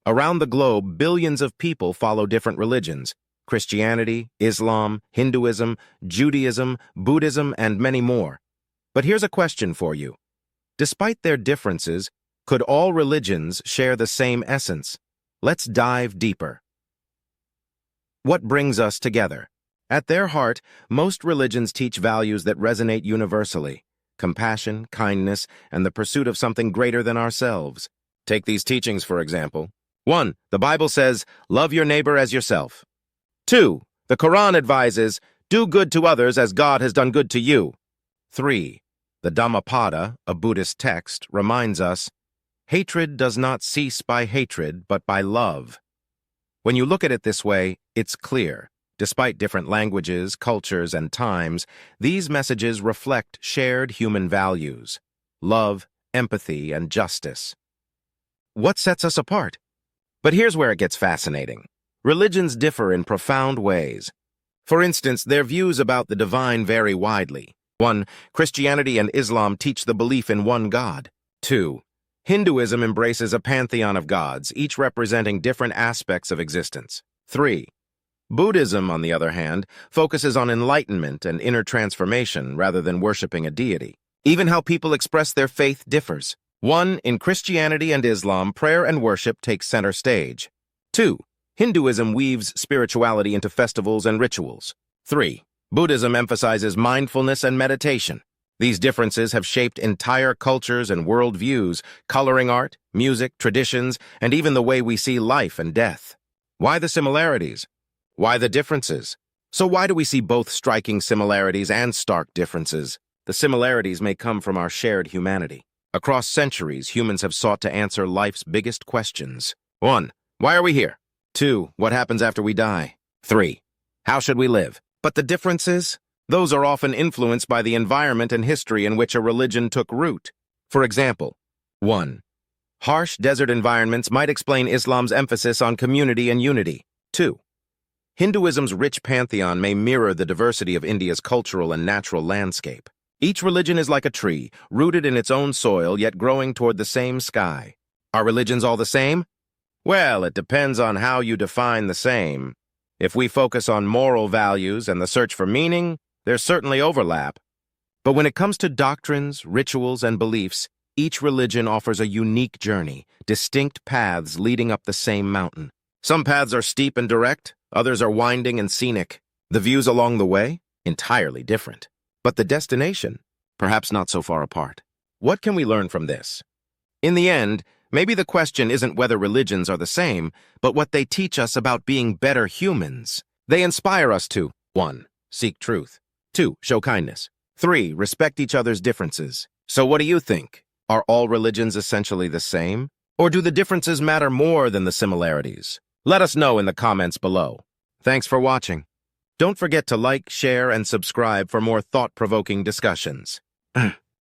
Around the globe, billions of people follow different religions: Christianity, Islam, Hinduism, Judaism, Buddhism, and many more. But here's a question for you. Despite their differences, could all religions share the same essence? Let's dive deeper. What brings us together? At their heart, most religions teach values that resonate universally: compassion, kindness, and the pursuit of something greater than ourselves. Take these teachings, for example. 1. The Bible says, love your neighbor as yourself. 2. The Quran advises, do good to others as God has done good to you. 3. The Dhammapada, a Buddhist text, reminds us, hatred does not cease by hatred, but by love. When you look at it this way, it's clear. Despite different languages, cultures, and times, these messages reflect shared human values: love, empathy, and justice. What sets us apart? But here's where it gets fascinating. Religions differ in profound ways. For instance, their views about the divine vary widely. 1. Christianity and Islam teach the belief in one God. 2. Hinduism embraces a pantheon of gods, each representing different aspects of existence. 3. Buddhism, on the other hand, focuses on enlightenment and inner transformation rather than worshiping a deity. Even how people express their faith differs. 1. In Christianity and Islam, prayer and worship take center stage. 2. Hinduism weaves spirituality into festivals and rituals. 3. Buddhism emphasizes mindfulness and meditation. These differences have shaped entire cultures and worldviews, coloring art, music, traditions, and even the way we see life and death. Why the similarities? Why the differences? So why do we see both striking similarities and stark differences? The similarities may come from our shared humanity. Across centuries, humans have sought to answer life's biggest questions. 1. Why are we here? 2. What happens after we die? 3. How should we live? But the differences? Those are often influenced by the environment and history in which a religion took root. For example, 1. Harsh desert environments might explain Islam's emphasis on community and unity. 2. Hinduism's rich pantheon may mirror the diversity of India's cultural and natural landscape. Each religion is like a tree, rooted in its own soil, yet growing toward the same sky. Are religions all the same? Well, it depends on how you define the same. If we focus on moral values and the search for meaning, there's certainly overlap. But when it comes to doctrines, rituals, and beliefs, each religion offers a unique journey, distinct paths leading up the same mountain. Some paths are steep and direct, others are winding and scenic. The views along the way? Entirely different. But the destination? Perhaps not so far apart. What can we learn from this? In the end, maybe the question isn't whether religions are the same, but what they teach us about being better humans. They inspire us to 1. Seek truth. 2. Show kindness. 3. Respect each other's differences. So what do you think? Are all religions essentially the same? Or do the differences matter more than the similarities? Let us know in the comments below. Thanks for watching. Don't forget to like, share, and subscribe for more thought-provoking discussions.